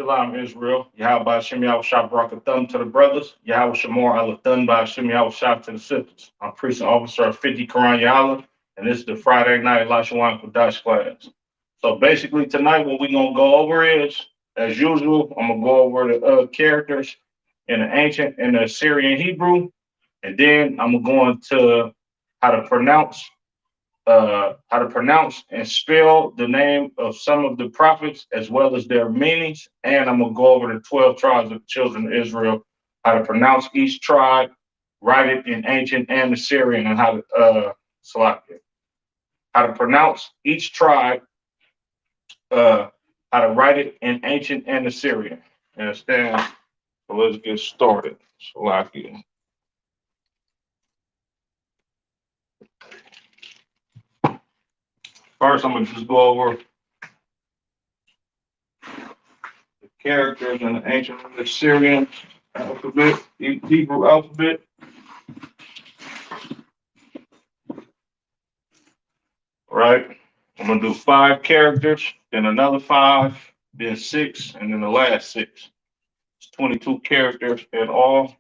Shalom, Israel. Yahweh Shem Yahushua Barakathum to the brothers. Yahweh Shamor Alathun by Shem Yahushua to the sisters. I'm priest and officer of 50 Quran Yahweh, and this is the Friday night Lasahawan Qadash class. So basically tonight what we're going to go over is, as usual, I'm going to go over the characters in the ancient and the Assyrian Hebrew, and then I'm going to how to pronounce and spell the name of some of the prophets as well as their meanings. And I'm going to go over the 12 tribes of the children of Israel, how to pronounce each tribe, write it in ancient and Assyrian, and how to pronounce each tribe, how to write it in ancient and Assyrian. Understand? So let's get started. Salakia. First, I'm going to just go over the characters in the ancient Assyrian alphabet, Hebrew alphabet. Right? I'm going to do 5 characters, then another 5, then 6, and then the last 6. It's 22 characters in all.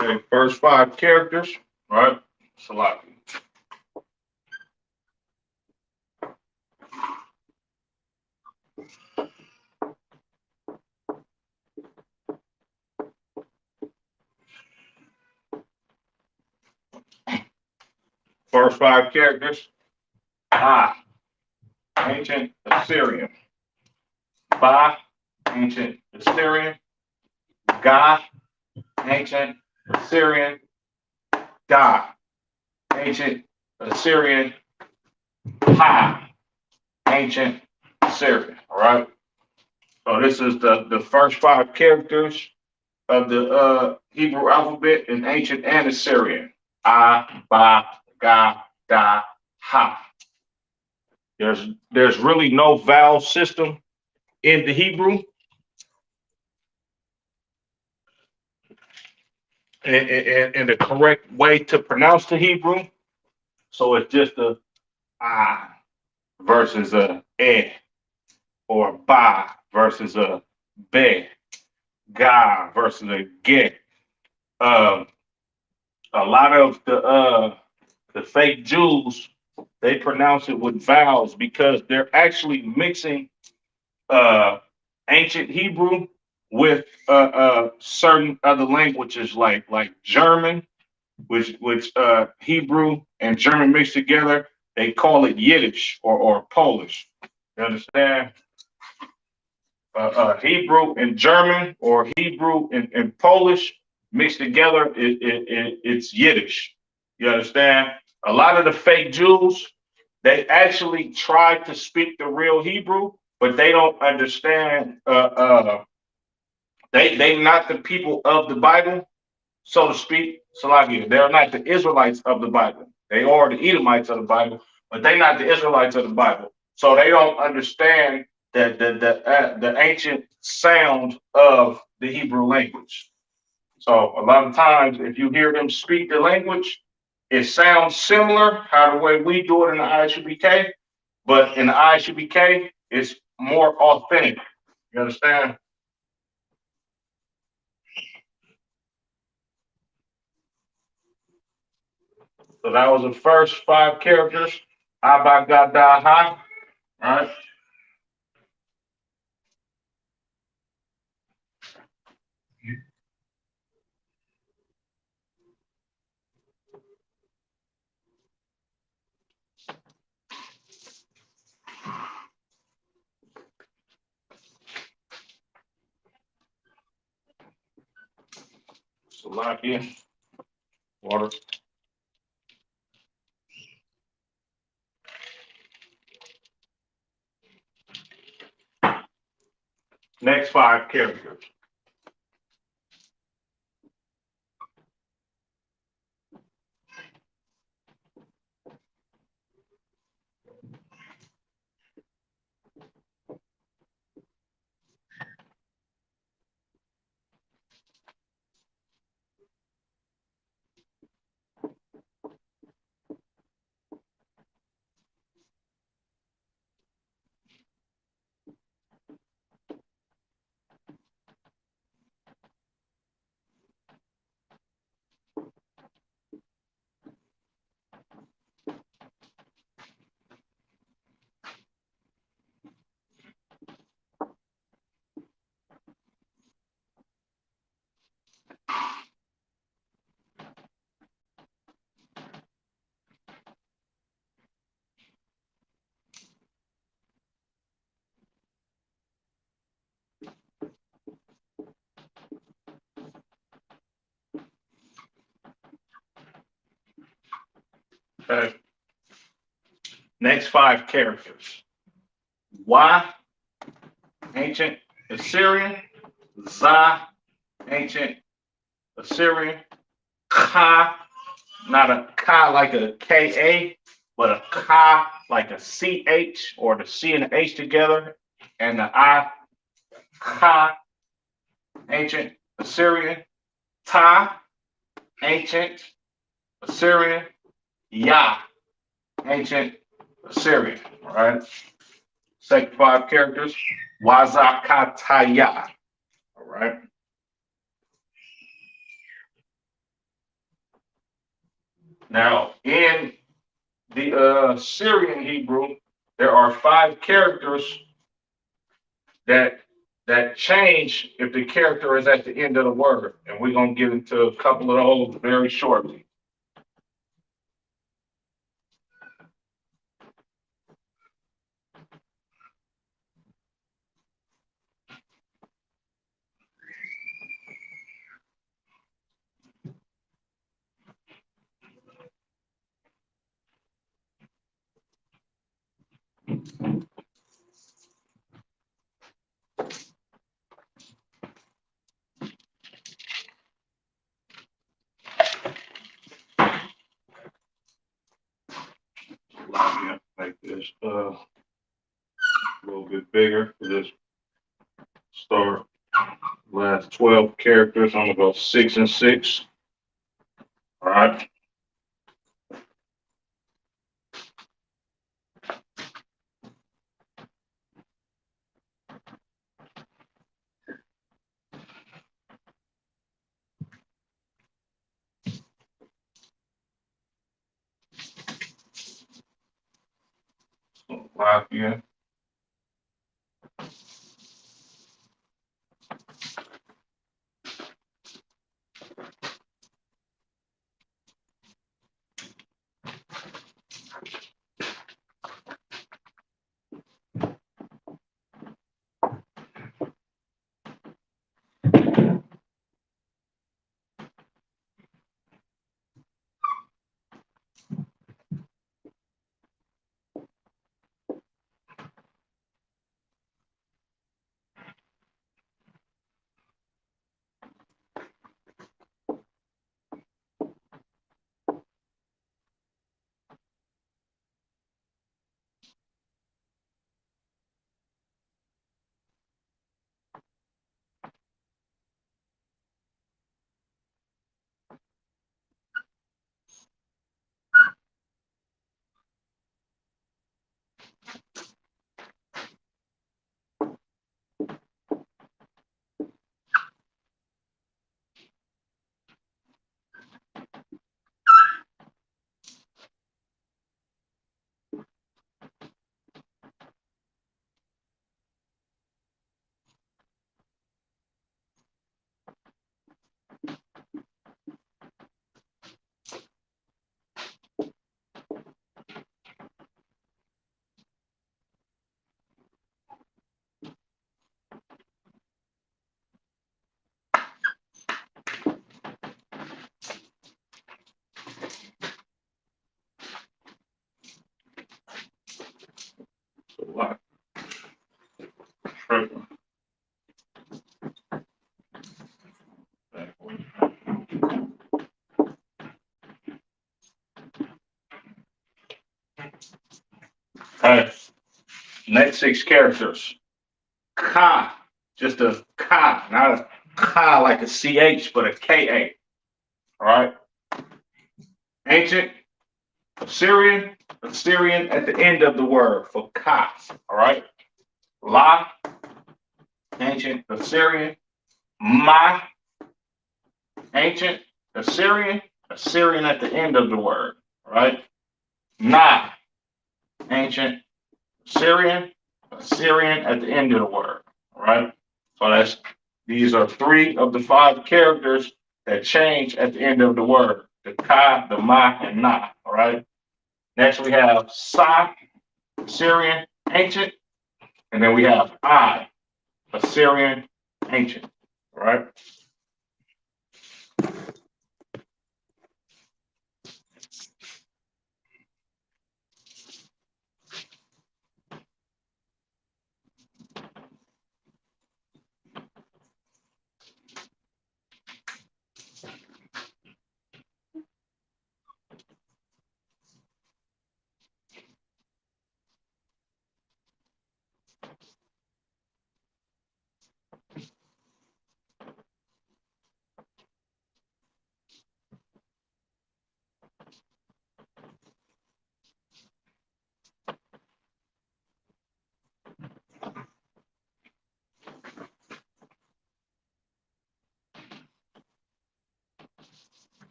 Okay, first 5 characters, right? Salaki. First 5 characters. Ah, ancient Assyrian. Ba, ancient Assyrian. Ga, ancient Assyrian. Da, ancient Assyrian. Ha, ancient Assyrian. All right. So this is the first 5 characters of the Hebrew alphabet in ancient and Assyrian. Ah, ba, ga, da, ha. There's really no vowel system in the Hebrew. And the correct way to pronounce the Hebrew. So it's just a ah versus a eh, or ba versus a be, ga versus a get. Um, a lot of the fake Jews, they pronounce it with vowels because they're actually mixing uh, ancient Hebrew with certain other languages like German, which Hebrew and German mixed together. They call it Yiddish or Polish. You understand? Hebrew and German or Hebrew and Polish mixed together, it's Yiddish. You understand? A lot of the fake Jews, they actually try to speak the real Hebrew, but they don't understand. They not the people of the Bible, so to speak. Salakia, they're not the Israelites of the Bible. They are the Edomites of the Bible, but they're not the Israelites of the Bible. So they don't understand the ancient sound of the Hebrew language. So a lot of times, if you hear them speak the language, it sounds similar how the way we do it in the ISUBK, but in the ISUBK, it's more authentic. You understand? So that was the first five characters. Abagadaha. All right. Salakia. Water. Next five characters. Okay. Next five characters. Y, ancient Assyrian. Za, ancient Assyrian. Ka, not a Ka like a Ka, but a Ka like a CH or the C and the H together. And the I, Ka, ancient Assyrian. Ta, ancient Assyrian. Ya, ancient Assyrian. All right. Second five characters. Wazakataya. All right. Now, in the Syrian Hebrew, there are five characters that change if the character is at the end of the word, and we're gonna get into a couple of those very shortly. Let me make this a little bit bigger for this start. Last 12 characters. I'm gonna go 6 and 6. All right. Lock in. So lock. Triple. Okay. Next 6 characters. Ka. Just a ka, not a ka like a ch, but a ka. All right. Ancient Assyrian. Assyrian at the end of the word for ka. All right. La. Ancient Assyrian. Ma. Ancient Assyrian. Assyrian at the end of the word. All right. Na. Ancient Assyrian. Assyrian at the end of the word. All right. So these are 3 of the 5 characters that change at the end of the word. The ka, the ma, and na. All right. Next we have sa, Assyrian, ancient, and then we have I, Assyrian, ancient. All right.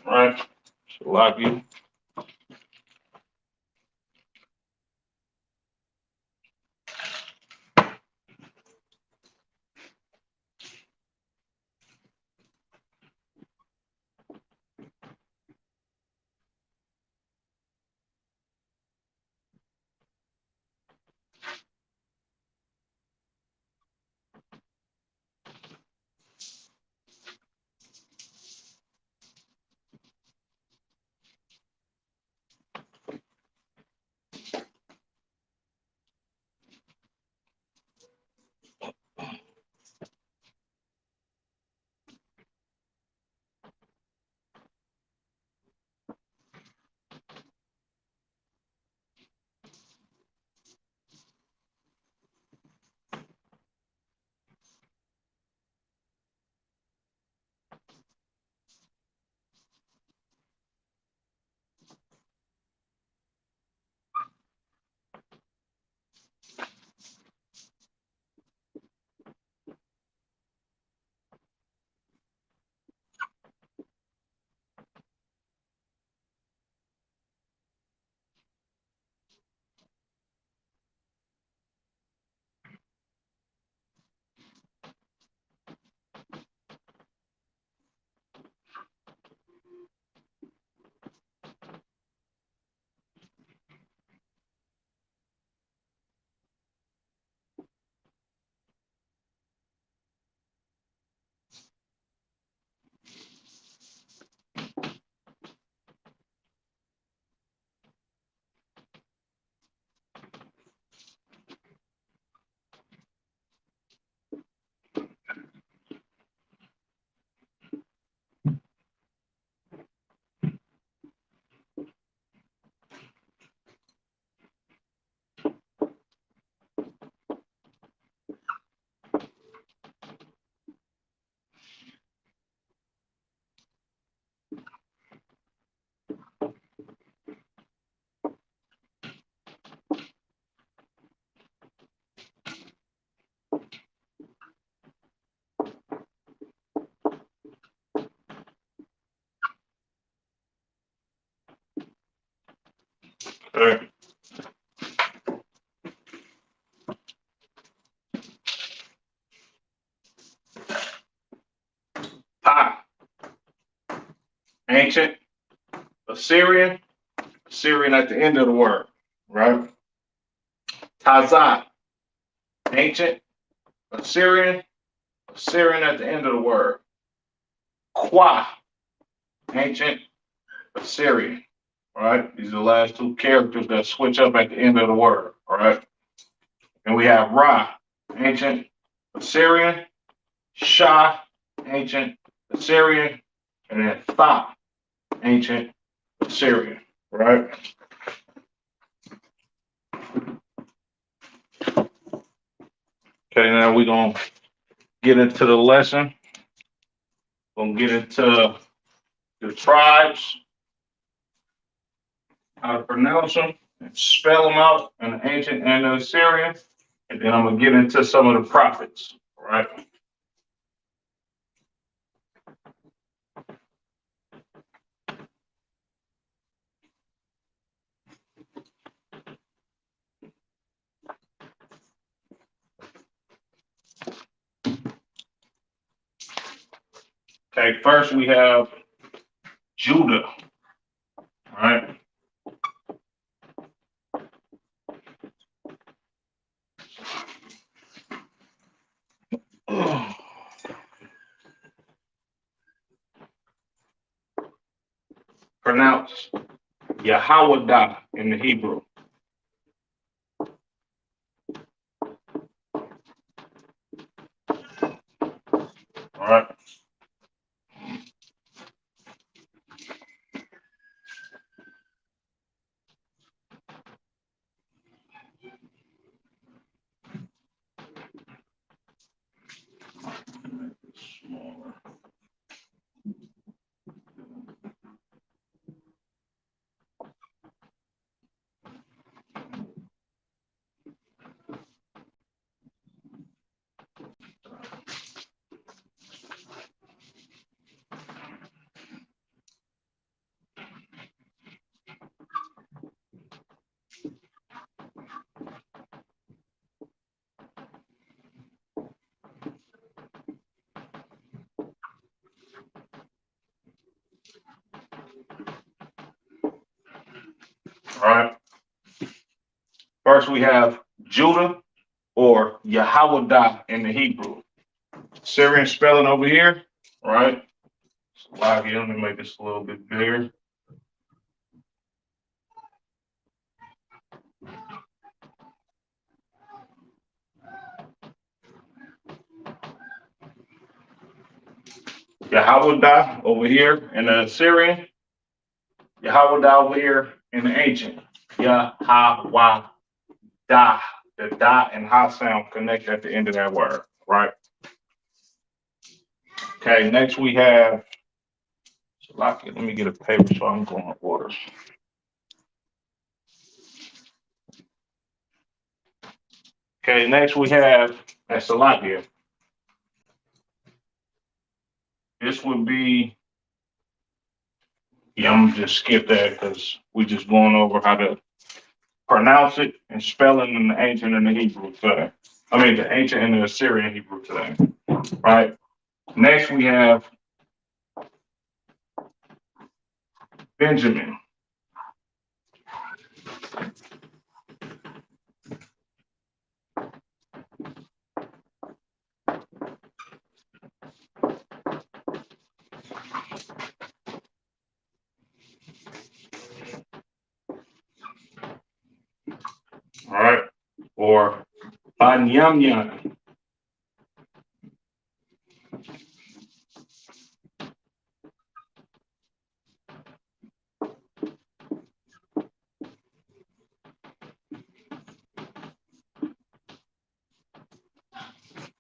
All right. So log you. Okay. Pa, ancient, Assyrian, Assyrian at the end of the word, right? Tazah, ancient, Assyrian, Assyrian at the end of the word. Qua, ancient, Assyrian. All right, these are the last two characters that switch up at the end of the word. All right, and we have Ra, ancient, Assyrian, Shah, ancient, Assyrian, and then Tha, ancient, Assyrian. All right. Okay, now we're gonna get into the lesson. We're gonna get into the tribes, how to pronounce them, and spell them out in the ancient and the Assyrian, and then I'm gonna get into some of the prophets. All right. Okay, first we have Judah. All right. Pronounced Yahweh in the Hebrew. All right. All right. First we have Judah or Yahweh in the Hebrew. Syrian spelling over here. All right. Slide here. Let me make this a little bit bigger. Yahweh over here in the Assyrian. Yahweh over here in the ancient. Yahweh. The da and ha sound connect at the end of that word, right? Okay, next we have, let me get a paper so I'm going to order. Okay, next we have Salakia. This would be, I'm gonna just skip that because we just going over how to pronounce it and spell it in the ancient and the Hebrew today. I mean, the ancient and the Assyrian Hebrew today, right? Next we have Benjamin. All right, or Banyamyan.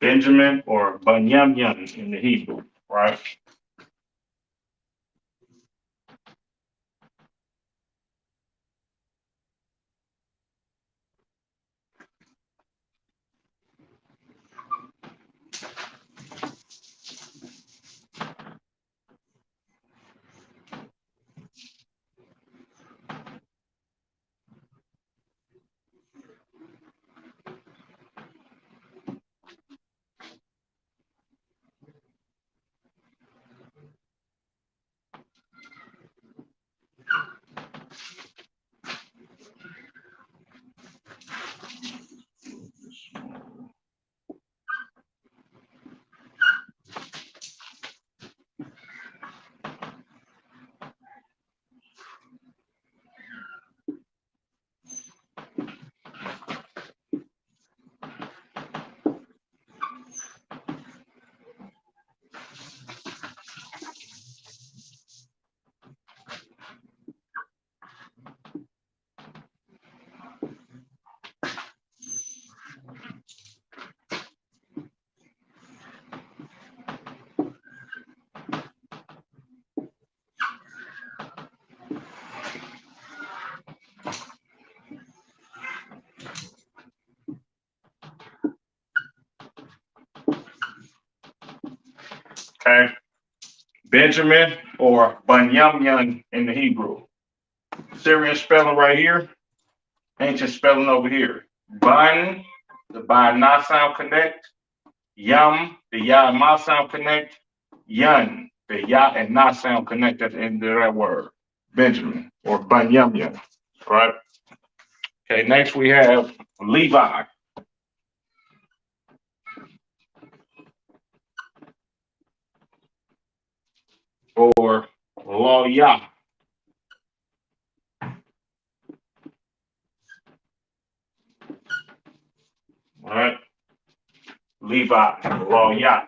Benjamin or Banyamyan in the Hebrew, right? Okay. Benjamin or Bunyamin in the Hebrew. Syrian spelling right here. Ancient spelling over here. Bun, the by not sound connect. Yum, the ya and ma sound connect. Yun, the ya and na sound connect at the end of that word. Benjamin or Bunyamin. Right? Okay, next we have Levi or Lawya. All right. Levi, Lawya.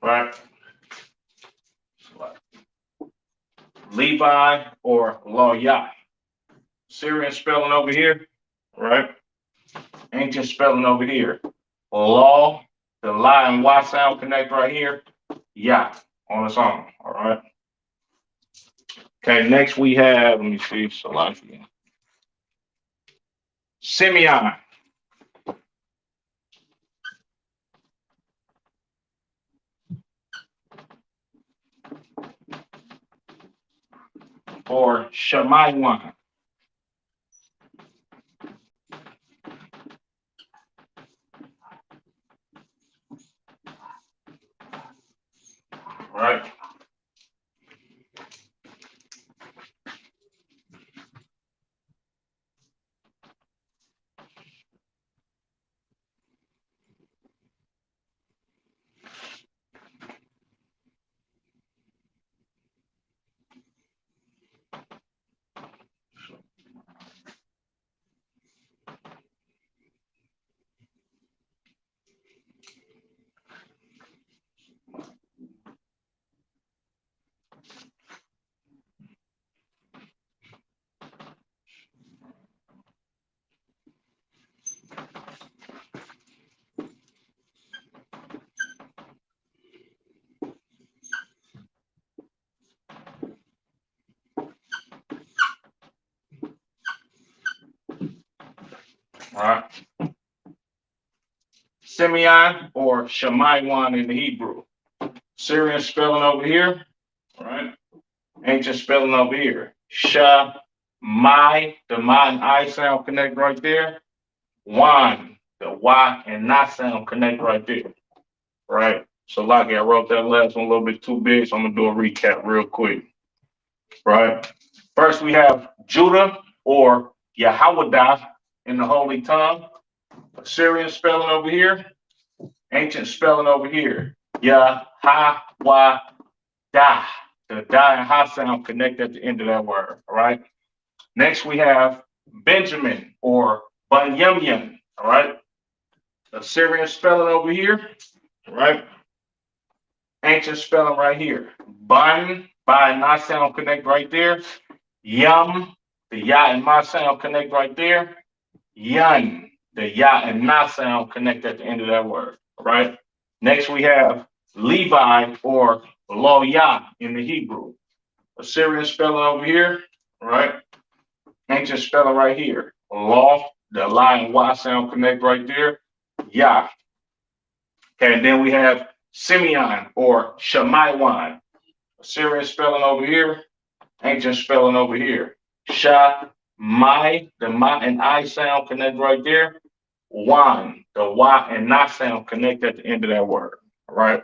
Right. Levi or Lawya. Syrian spelling over here. Right. Ancient spelling over here. Law, the la and y sound connect right here. Yeah, on its own. All right. Okay, next we have, let me see, Salafi. Simeon or Shemaiwan. Right. All right. Simeon or Shemaiwan in the Hebrew. Syrian spelling over here. All right. Ancient spelling over here. Sha, my, the my and I sound connect right there. Wan, the Y and not sound connect right there. Right. So, like I wrote that last one a little bit too big, so I'm gonna do a recap real quick. Right. First, we have Judah or Yahwadah in the Holy Tongue. Syrian spelling over here. Ancient spelling over here. Yahwadah. The da and ha sound connect at the end of that word. All right. Next, we have Benjamin or Bunyamin. All right. The Syrian spelling over here. All right. Ancient spelling right here. Bun, by and not sound connect right there. Yum, the ya and ma sound connect right there. Yun, the ya and na sound connect at the end of that word. All right. Next we have Levi or lo ya in the Hebrew. Assyrian spelling over here. All right. Ancient spelling right here. Law, the la and y sound connect right there. Ya. Okay, and then we have Simeon or Shemaiwan. Assyrian spelling over here. Ancient spelling over here. Sha, my, the ma and I sound connect right there. Wan, the y and not sound connect at the end of that word. All right.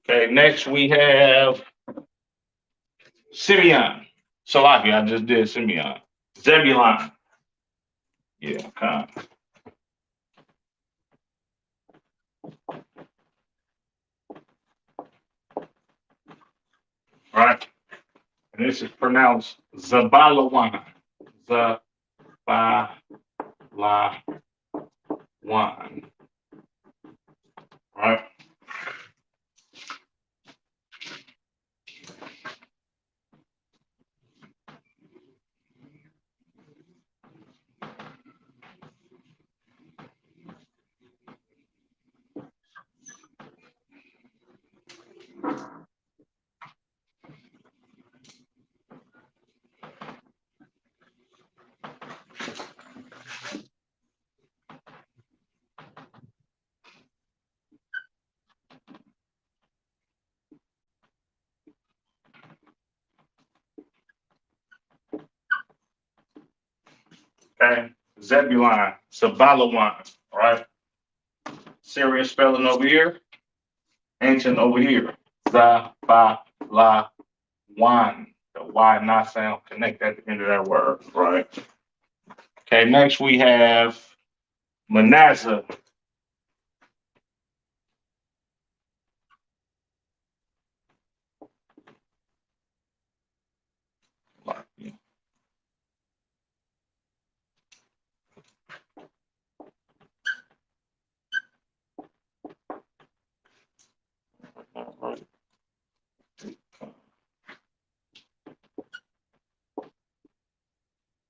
Okay, next we have Simeon. Salaki, I just did Simeon. Zebulon. Yeah, kind of. All right. And this is pronounced Zabalawan. Zabalawan. All right. Okay. Zebulon. Zabalawan. All right. Serious spelling over here. Ancient over here. Zabalawan. The Y not sound connect at the end of that word. Right. Okay. Next we have Manasseh.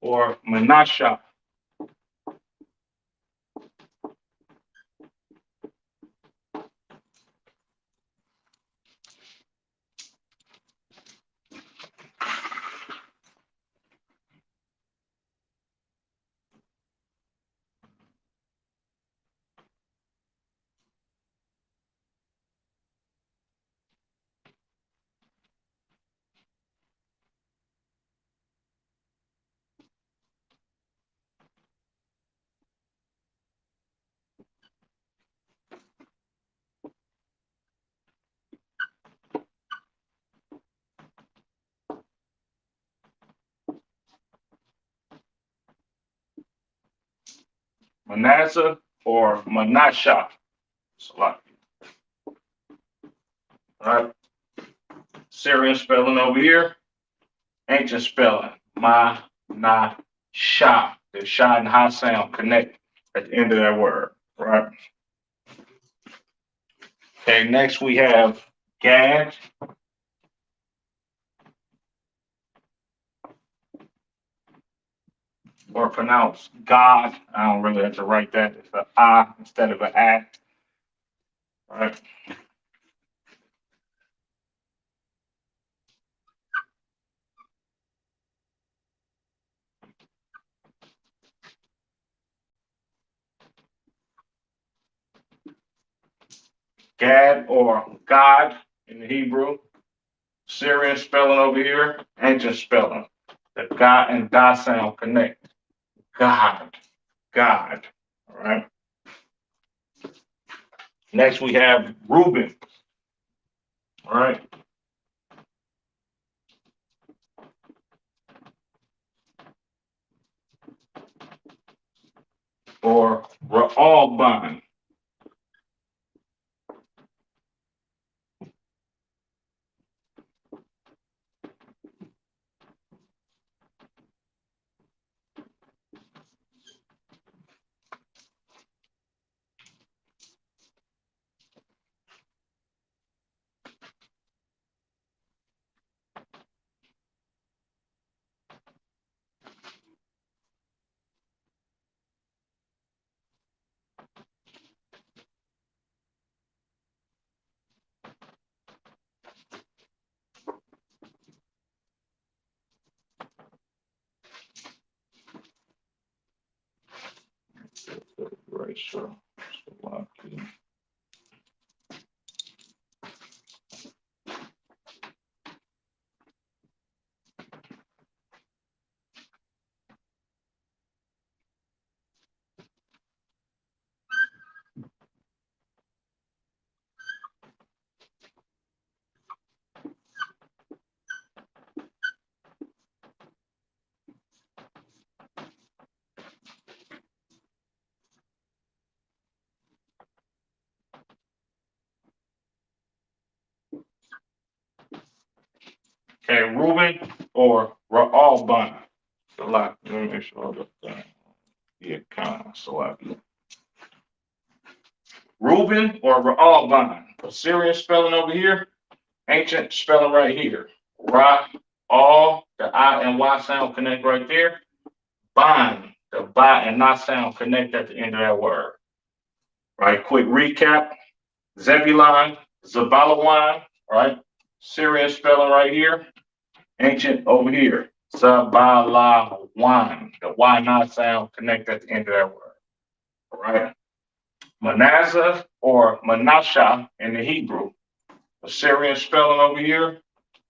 Or Menasha. Manasseh or Menasha. All right. Syrian spelling over here. Ancient spelling. Ma, na, sha. The sha and ha sound connect at the end of that word. Right. Okay, next we have Gad. Or pronounced God. I don't really have to write that. It's a I instead of an A. Right. Gad or God in the Hebrew. Syrian spelling over here. Ancient spelling. The God and Da sound connect. God. God. All right. Next we have Reuben. All right. Or Ra'alban. Right, sure. Okay, Reuben or Ra'alban. Let me make sure that the account selected. Reuben or Ra'alban. Assyrian spelling over here, ancient spelling right here. Ra, all, the I and Y sound connect right there. Ban, the ba and na sound connect at the end of that word. Right, quick recap. Zebulon, Zabalawan, right? Syrian spelling right here. Ancient over here. Zabalawan. The Y not sound connect at the end of that word. All right. Manasseh or Manasseh in the Hebrew. Assyrian spelling over here.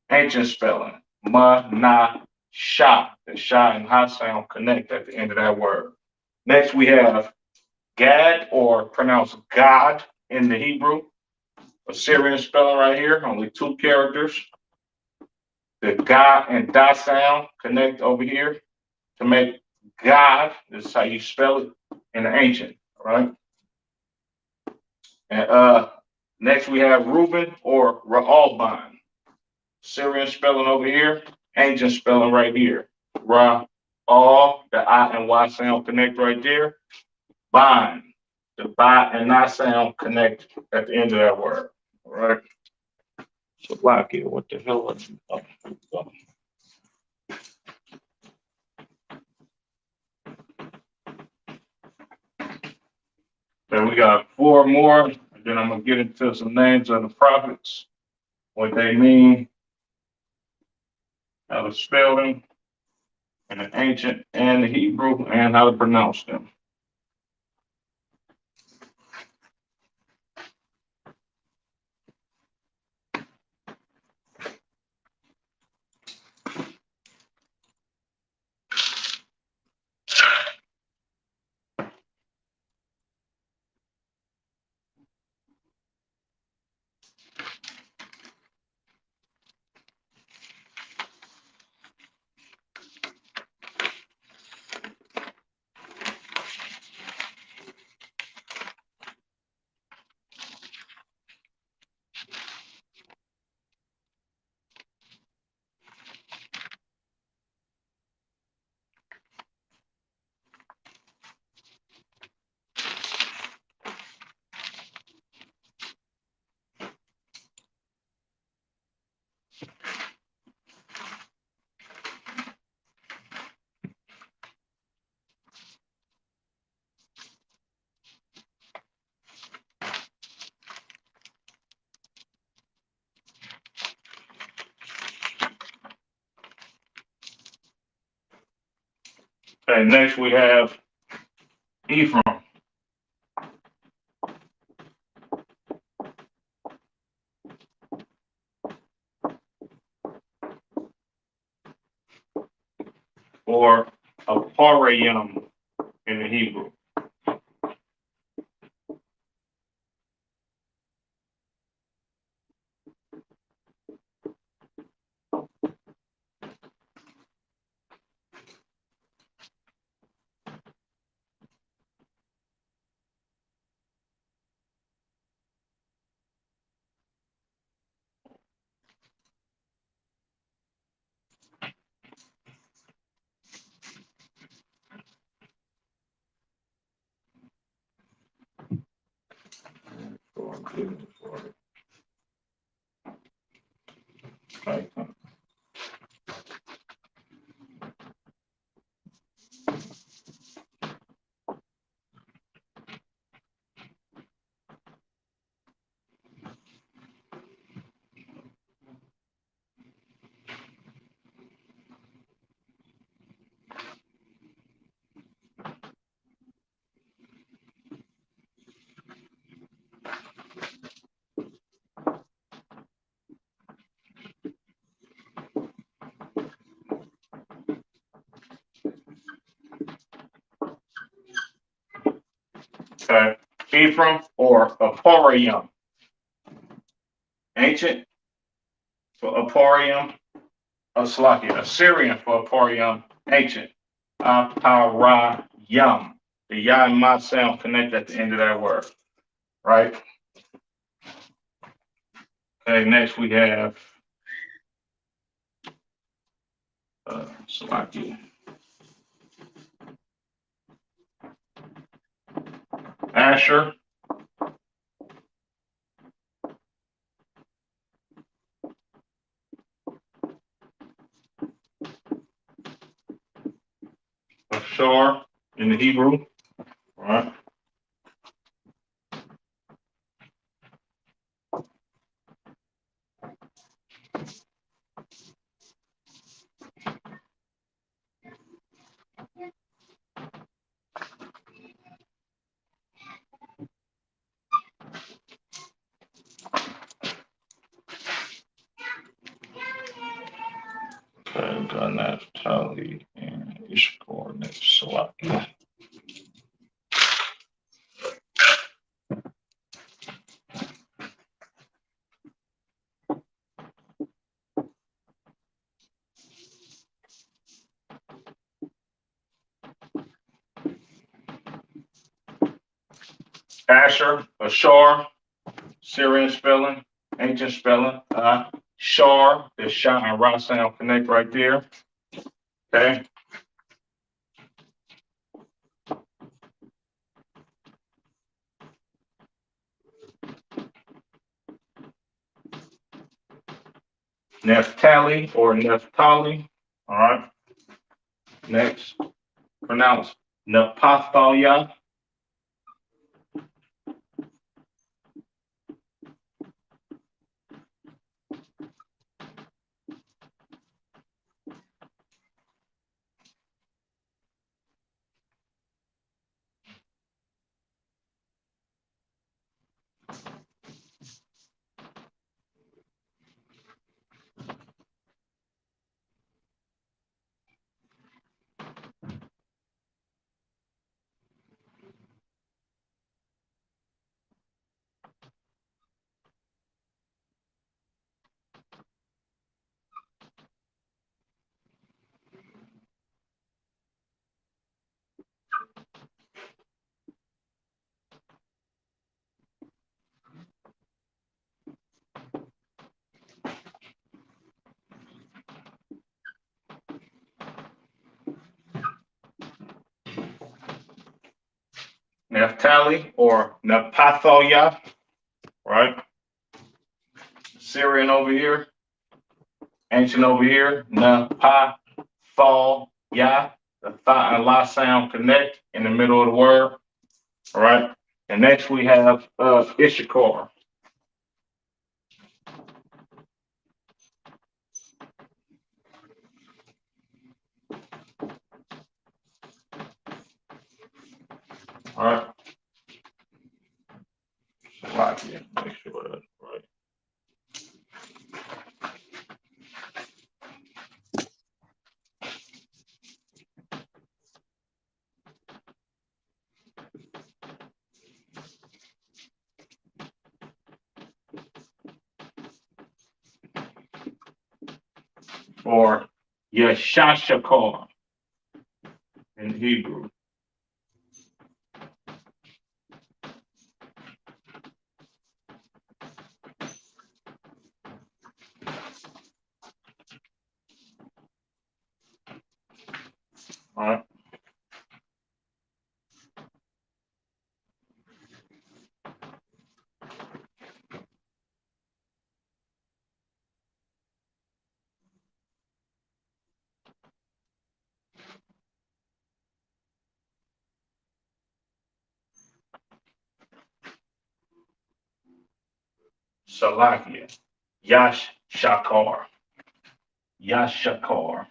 Ancient spelling. Manashah. The Shah and Ha sound connect at the end of that word. Next we have Gad or pronounced God in the Hebrew. Assyrian spelling right here, only two characters. The Ga and Da sound connect over here to make God. This is how you spell it in the ancient, all right? And next we have Reuben or Ra'alban. Syrian spelling over here, ancient spelling right here. Ra, all, the I and Y sound connect right there. Ban, the Ba and Na sound connect at the end of that word, all right? So block here, what the hell is it? Then we got four more, and then I'm gonna get into some names of the prophets, what they mean, how to spell them in the ancient and the Hebrew, and how to pronounce them. Okay, next we have Ephraim. Or Aparayim in the Hebrew. Okay. Okay. Ephraim or Aparayim. Ancient for Aparayim. Slakia. Assyrian for Aparayim. Ancient. Aparayim. The ya and ma sound connect at the end of that word. Right? Okay, next we have Salaki. Asher. Ashar in the Hebrew. All right. Okay, got Naphtali and Ishkor next. Salaki. Asher, Ashar, Syrian spelling, ancient spelling. Shar, the Shah and Ra sound connect right there. Okay. Naphtali or Naphtali. All right. Next, pronounce Naphthalia. Naphtali or Naphthalia. Right. Syrian over here. Ancient over here. Naphthalia. The Tha and La sound connect in the middle of the word. All right. And next we have Issachar. All right. Slovakia. Make sure that's right. Or Yeshashakar in Hebrew. All right. Salakia. Yashakar. Yashakar.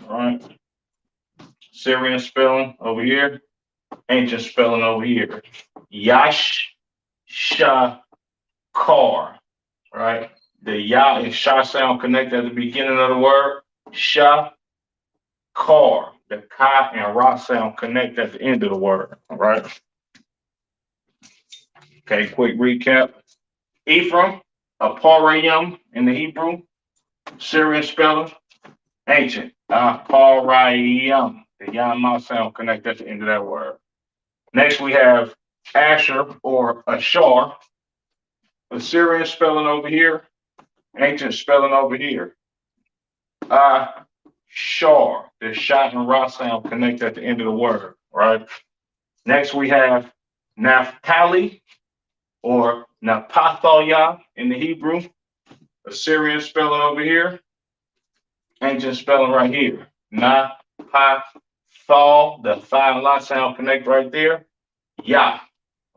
All right. Syrian spelling over here. Ancient spelling over here. Yash Shakar. Right. The Ya and Sha sound connect at the beginning of the word. Shakar. The Ka and Ra sound connect at the end of the word. All right. Okay, quick recap. Ephraim, Aparayim in the Hebrew, Syrian spelling, ancient. Aparayim. The yam mouth sound connect at the end of that word. Next we have Asher or Ashar, Assyrian spelling over here, ancient spelling over here. Shar, the shot and ra sound connect at the end of the word, right? Next we have Naphtali or Napathoya in the Hebrew, Assyrian spelling over here, ancient spelling right here. Napathal, the thigh and lot sound connect right there. Yah,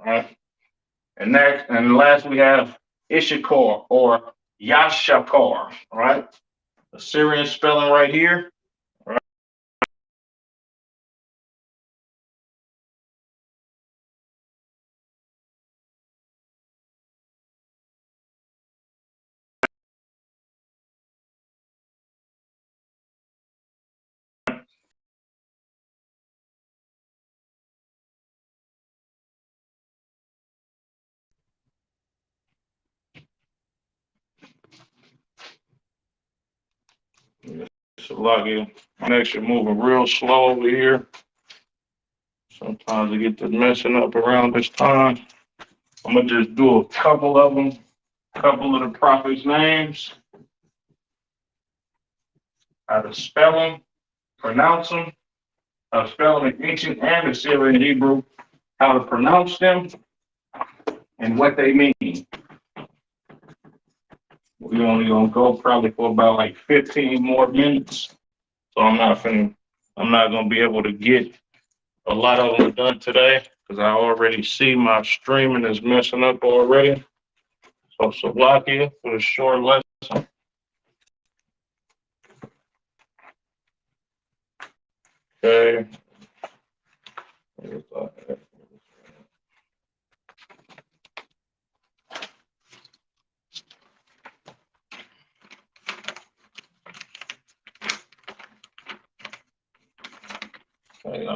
right? And next and last we have Ishakar or Yashakar, right? Assyrian spelling right here. Right? So login. Next, you're moving real slow over here. Sometimes I get to messing up around this time. I'm gonna just do a couple of them, couple of the prophets' names, how to spell them, pronounce them, how to spell them in ancient and Assyrian Hebrew, how to pronounce them, and what they mean. We're only gonna go probably for about like 15 more minutes. So I'm not gonna be able to get a lot of them done today because I already see my streaming is messing up already. So Salakia for the short lesson. Okay. Okay,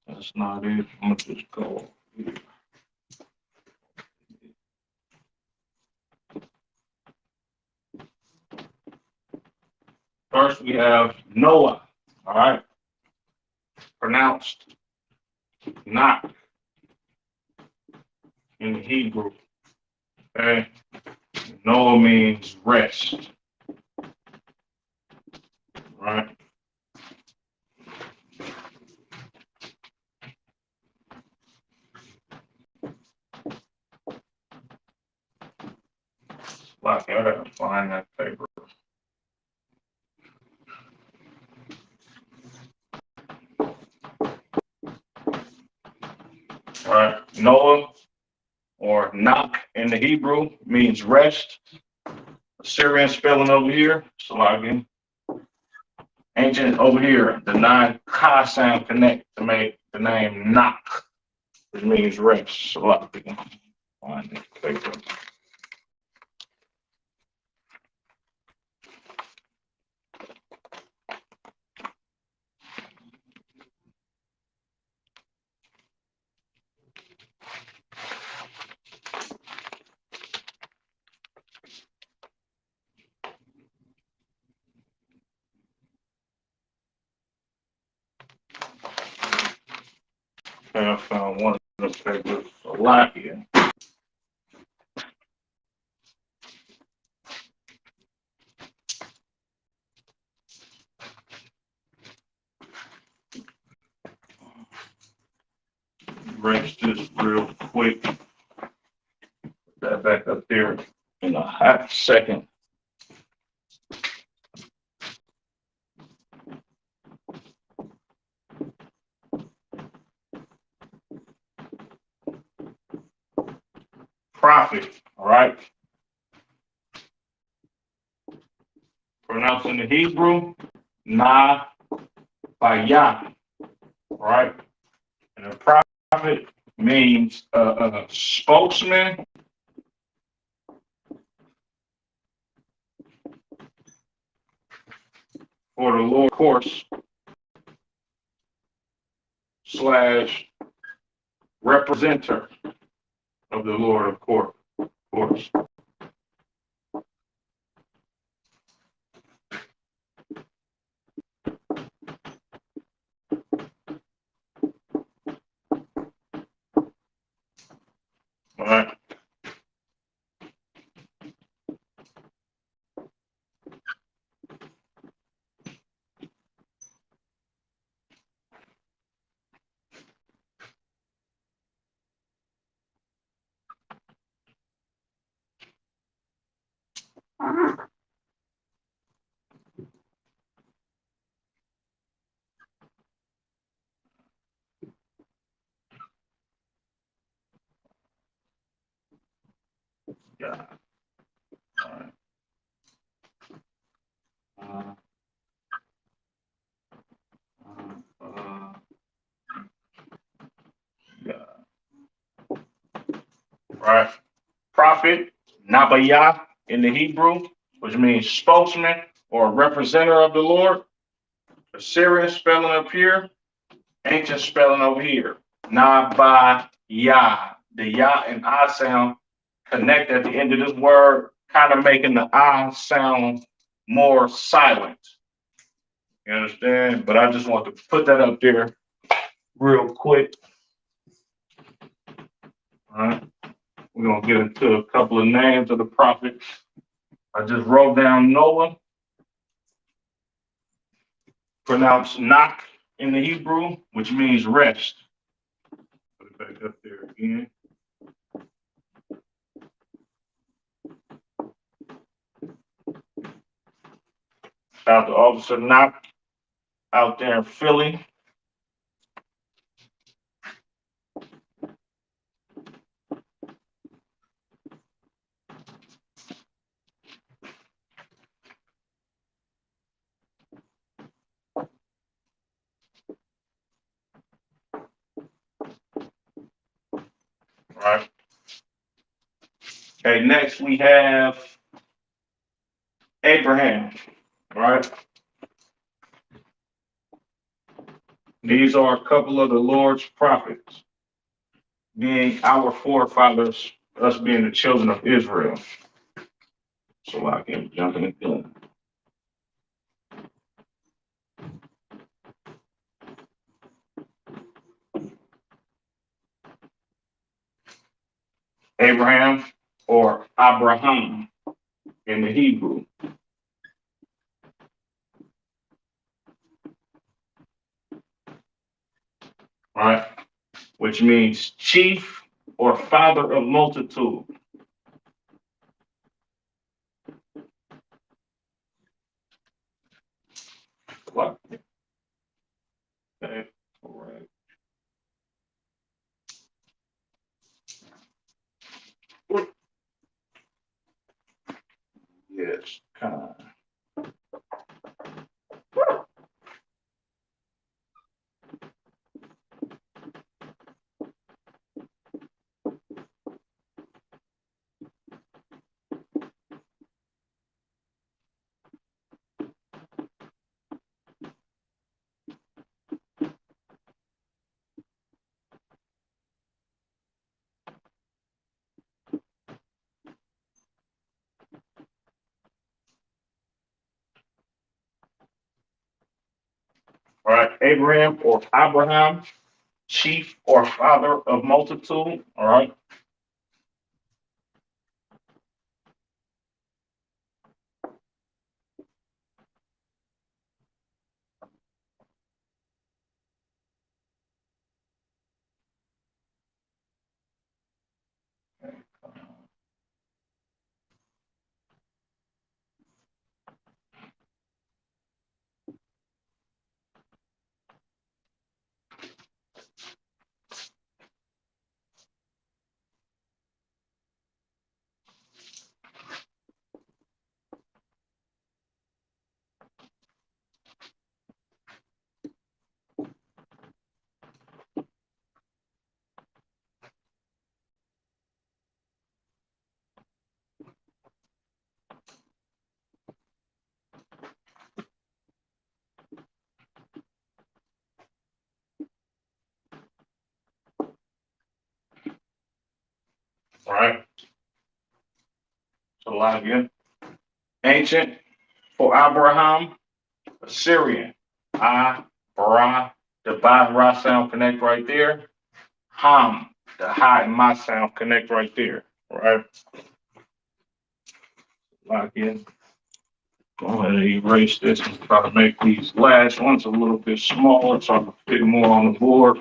that's not it. I'm gonna just go. First, we have Noah. All right, pronounced not in Hebrew. Okay, Noah means rest. Right. Like I gotta find that paper. All right, Noah or knock in the Hebrew means rest. Assyrian spelling over here, Salagian. Ancient over here, the nine ka sound connect to make the name knock, which means rest. Salagian. Find this paper. Okay, I found one of the papers, Salagian. Erase this real quick. Put that back up there in a hot second. Prophet, all right? Pronounced in the Hebrew, na by Yah, all right? And a prophet means a spokesman for the Lord, of course, slash representer of the Lord, of course. Of course. All right. Yeah. All right. Uh, uh, yeah. All right. Prophet, Nabayah in the Hebrew, which means spokesman or representative of the Lord. Assyrian spelling up here, ancient spelling over here. Nabayah. The Ya and I sound connect at the end of this word, kind of making the I sound more silent. You understand? But I just want to put that up there real quick. All right. We're going to get into a couple of names of the prophets. I just wrote down Noah, pronounced Nak in the Hebrew, which means rest. Put it back up there again. Shout out to Officer Nak out there in Philly. All right. Okay, next we have Abraham. All right. These are a couple of the Lord's prophets, being our forefathers, us being the children of Israel. So I can jump in the gun. Abraham or Abraham in the Hebrew. All right. Which means chief or father of multitude. What? Okay. All right. Yes, kind of. All right. Abraham or Abraham, chief or father of multitude. All right. Salakia. Ancient for Abraham, Assyrian. I, Bara, the Ba and Ra sound connect right there. Ham, the Ha and Ma sound connect right there. Right? Lock in. Go ahead and erase this and try to make these last ones a little bit smaller so I can fit more on the board.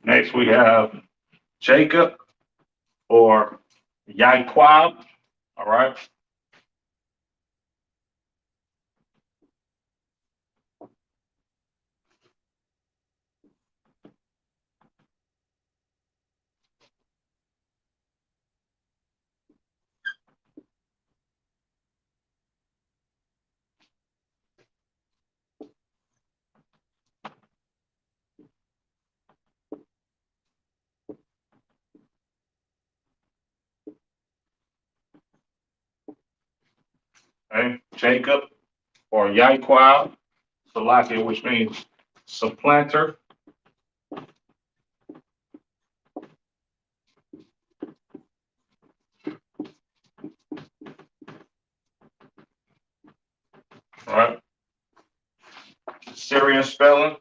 Next we have Jacob or Yaquab. All right. Okay. Jacob or Yaquab, Salakia, which means supplanter. All right. Syrian spelling,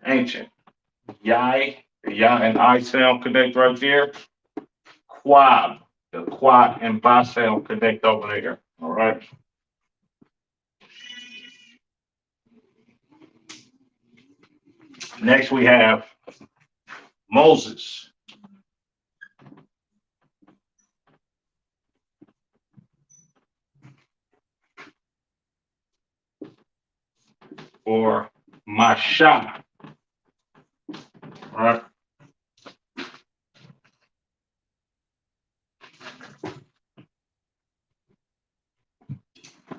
ancient. Yai, the Ya and I sound connect right there. Quab, the Quad and Ba sound connect over there. All right. Next we have Moses or Masha. All right.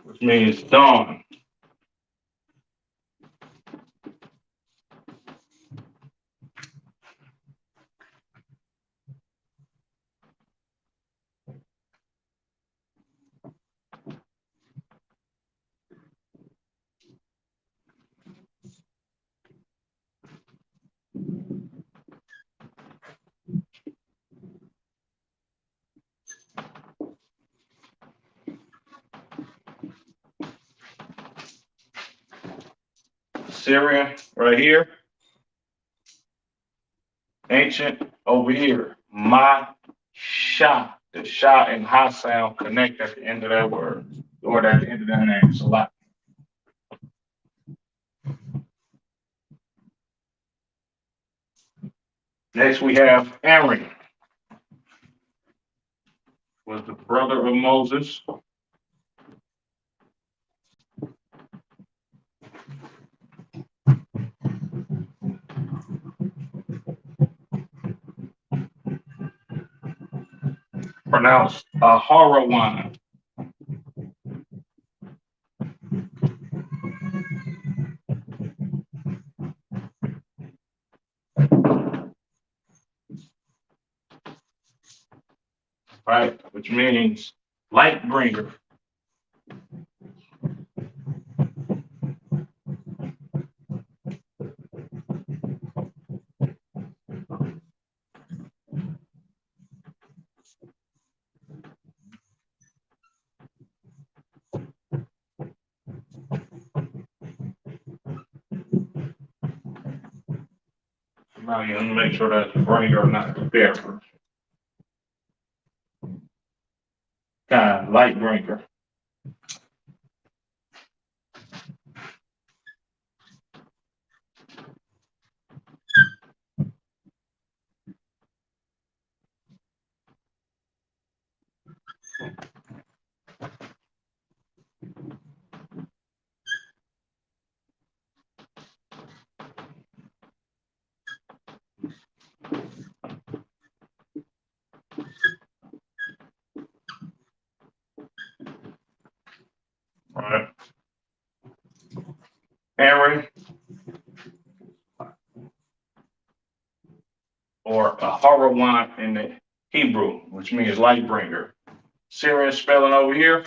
Which means dawn. Syrian right here. Ancient over here. Ma Sha. The Sha and Ha sound connect at the end of that word or at the end of that name. It's a lot. Next we have Aaron, was the brother of Moses. Pronounced Aharawan. Right? Which means light bringer. Now you want to make sure that's bringer, not the bearer. Kind of light bringer. right? Aaron or Lasahawan in the Hebrew, which means light bringer. Syrian spelling over here,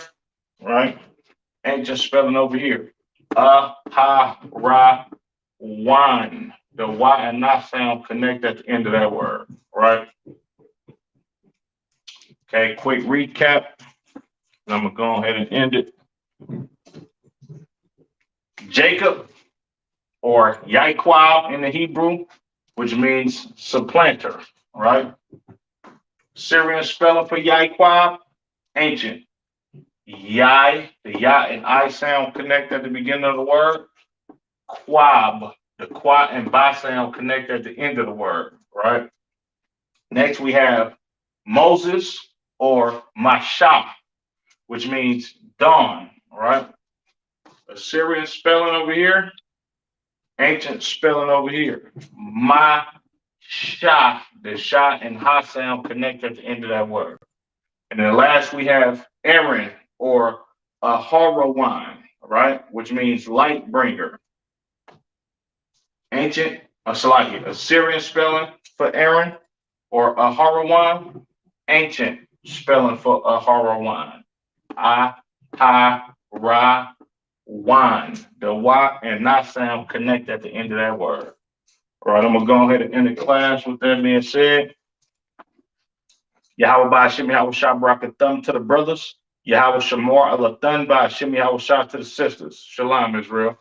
right? Ancient spelling over here. Wan. The Y and not sound connect at the end of that word, right? Okay, quick recap. I'm gonna go ahead and end it. Jacob or Yaquab in the Hebrew, which means supplanter, right? Syrian spelling for Yaquab, ancient. Yai, the Ya and I sound connect at the beginning of the word. Quab, the Qua and Ba sound connect at the end of the word, right? Next we have Moses or Mashah, which means dawn, right? Assyrian spelling over here, ancient spelling over here. Mashah, the Shah and Ha sound connect at the end of that word. And then last we have Aaron or Aharawan, right? Which means light bringer. Ancient, Assyrian spelling for Aaron or Aharawan, ancient spelling for Aharawan. Ra, the Y and not sound connect at the end of that word. All right, I'm gonna go ahead and end the class with that being said. Yahweh Ba'Shem Yahweh Shabrak thumb to the brothers. Yahweh Shamor Allah Thun Ba'Shem Yahweh Shah to the sisters. Shalom, Israel.